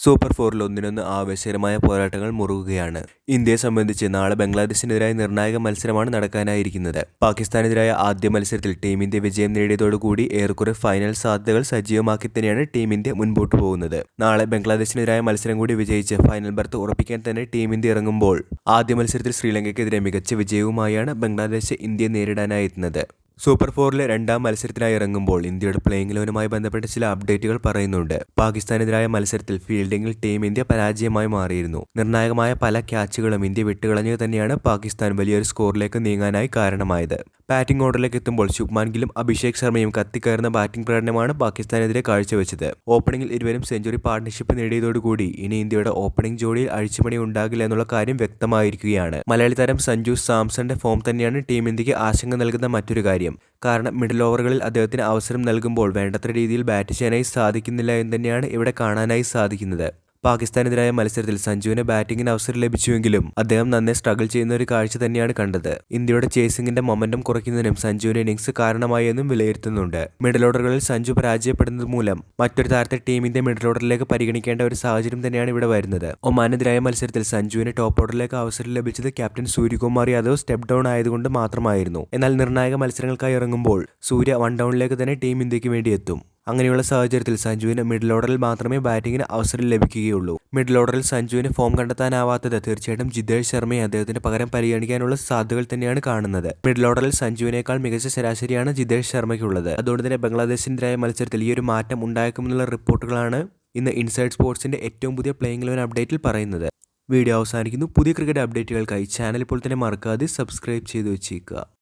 Super ഫോറിൽ ഒന്നിനൊന്ന് ആവേശകരമായ പോരാട്ടങ്ങൾ മുറുകുകയാണ്. ഇന്ത്യയെ സംബന്ധിച്ച് നാളെ ബംഗ്ലാദേശിനെതിരായ നിർണായക മത്സരമാണ് നടക്കാനായിരിക്കുന്നത്. പാകിസ്ഥാനെതിരായ ആദ്യ മത്സരത്തിൽ ടീം ഇന്ത്യ വിജയം നേടിയതോടുകൂടി ഏറെക്കുറെ ഫൈനൽ സാധ്യതകൾ സജീവമാക്കി തന്നെയാണ് ടീം ഇന്ത്യ മുൻപോട്ട് പോകുന്നത്. നാളെ ബംഗ്ലാദേശിനെതിരായ മത്സരം കൂടി വിജയിച്ച് ഫൈനൽ ബർത്ത് ഉറപ്പിക്കാൻ തന്നെ ടീം ഇന്ത്യ ഇറങ്ങുമ്പോൾ ആദ്യ മത്സരത്തിൽ ശ്രീലങ്കയ്ക്കെതിരെ മികച്ച വിജയവുമായാണ് ബംഗ്ലാദേശ് ഇന്ത്യയെ നേരിടാനായി എത്തുന്നത്. സൂപ്പർ ഫോറിലെ രണ്ടാം മത്സരത്തിനായി ഇറങ്ങുമ്പോൾ ഇന്ത്യയുടെ പ്ലേയിങ് ഇലവനുമായി ബന്ധപ്പെട്ട ചില അപ്ഡേറ്റുകൾ പറയുന്നുണ്ട്. പാകിസ്ഥാനെതിരായ മത്സരത്തിൽ ഫീൽഡിംഗിൽ ടീം ഇന്ത്യ പരാജയമായി മാറിയിരുന്നു. നിർണായകമായ പല ക്യാച്ചുകളും ഇന്ത്യ വിട്ടുകളഞ്ഞത് തന്നെയാണ് പാകിസ്ഥാൻ വലിയൊരു സ്കോറിലേക്ക് നീങ്ങാനായി കാരണമായത്. ബാറ്റിംഗ് ഓർഡറിലേക്ക് എത്തുമ്പോൾ ശുഭ്മാൻ ഗില്ലും അഭിഷേക് ശർമ്മയും കത്തിക്കയറുന്ന ബാറ്റിംഗ് പ്രകടനമാണ് പാകിസ്ഥാനെതിരെ കാഴ്ചവെച്ചത്. ഓപ്പണിംഗിൽ ഇരുവരും സെഞ്ചുറി പാർട്ണർഷിപ്പ് നേടിയതോടുകൂടി ഇനി ഇന്ത്യയുടെ ഓപ്പണിംഗ് ജോഡിയിൽ അഴിച്ചുപണി ഉണ്ടാകില്ല എന്നുള്ള കാര്യം വ്യക്തമായിരിക്കുകയാണ്. മലയാളി താരം സഞ്ജു സാംസന്റെ ഫോം തന്നെയാണ് ടീം ഇന്ത്യക്ക് ആശങ്ക നൽകുന്ന മറ്റൊരു കാര്യം. കാരണം മിഡിൽ ഓവറുകളിൽ അദ്ദേഹത്തിന് അവസരം നൽകുമ്പോൾ വേണ്ടത്ര രീതിയിൽ ബാറ്റ് ചെയ്യാനായി സാധിക്കുന്നില്ല എന്ന് തന്നെയാണ് ഇവിടെ കാണാനായി സാധിക്കുന്നത്. പാകിസ്ഥാനെതിരായ മത്സരത്തിൽ സഞ്ജുവിന് ബാറ്റിംഗിന് അവസരം ലഭിച്ചുവെങ്കിലും അദ്ദേഹം നന്നേ സ്ട്രഗിൾ ചെയ്യുന്ന ഒരു കാഴ്ച തന്നെയാണ് കണ്ടത്. ഇന്ത്യയുടെ ചേസിംഗിന്റെ മൊമെന്റം കുറയ്ക്കുന്നതിനും സഞ്ജുവിന്റെ ഇന്നിംഗ്സ് കാരണമായി എന്നും വിലയിരുത്തുന്നുണ്ട്. മിഡിൽ ഓർഡറുകളിൽ സഞ്ജു പരാജയപ്പെടുന്നത് മൂലം മറ്റൊരു താരത്തെ ടീം ഇന്ത്യ മിഡിൽ ഓർഡറിലേക്ക് പരിഗണിക്കേണ്ട ഒരു സാഹചര്യം തന്നെയാണ് ഇവിടെ വരുന്നത്. ഒമാനെതിരായ മത്സരത്തിൽ സഞ്ജുവിന് ടോപ്പ് ഓർഡറിലേക്ക് അവസരം ലഭിച്ചത് captain Suryakumar Yadav step down ആയതുകൊണ്ട് മാത്രമായിരുന്നു. എന്നാൽ നിർണായക മത്സരങ്ങൾക്കായി ഇറങ്ങുമ്പോൾ സൂര്യ വൺ ഡൗണിലേക്ക് തന്നെ ടീം ഇന്ത്യക്ക് വേണ്ടി എത്തും. അങ്ങനെയുള്ള സാഹചര്യത്തിൽ സഞ്ജുവിന് മിഡിൽ ഓർഡറിൽ മാത്രമേ ബാറ്റിംഗിന് അവസരം ലഭിക്കുകയുള്ളൂ. മിഡിൽ ഓർഡറിൽ സഞ്ജുവിന് ഫോം കണ്ടെത്താനാവാത്തത് തീർച്ചയായിട്ടും ജിതേഷ് ശർമ്മയെ അദ്ദേഹത്തിന് പകരം പരിഗണിക്കാനുള്ള സാധ്യതകൾ തന്നെയാണ് കാണുന്നത്. മിഡിൽ ഓർഡറിൽ സഞ്ജുവിനേക്കാൾ മികച്ച ശരാശരിയാണ് ജിതേഷ് ശർമ്മയ്ക്കുള്ളത്. അതുകൊണ്ട് തന്നെ ബംഗ്ലാദേശിനെതിരായ മത്സരത്തിൽ ഈ ഒരു മാറ്റം ഉണ്ടായേക്കുമെന്നുള്ള റിപ്പോർട്ടുകളാണ് ഇന്ന് ഇൻസൈഡ് സ്പോർട്സിന്റെ ഏറ്റവും പുതിയ പ്ലേയിങ് ഇലവൻ അപ്ഡേറ്റിൽ പറയുന്നത്. വീഡിയോ അവസാനിക്കുന്നു. പുതിയ ക്രിക്കറ്റ് അപ്ഡേറ്റുകൾക്കായി ചാനൽ ഇപ്പോൾ തന്നെ മറക്കാതെ സബ്സ്ക്രൈബ് ചെയ്ത് വെച്ചേക്കുക.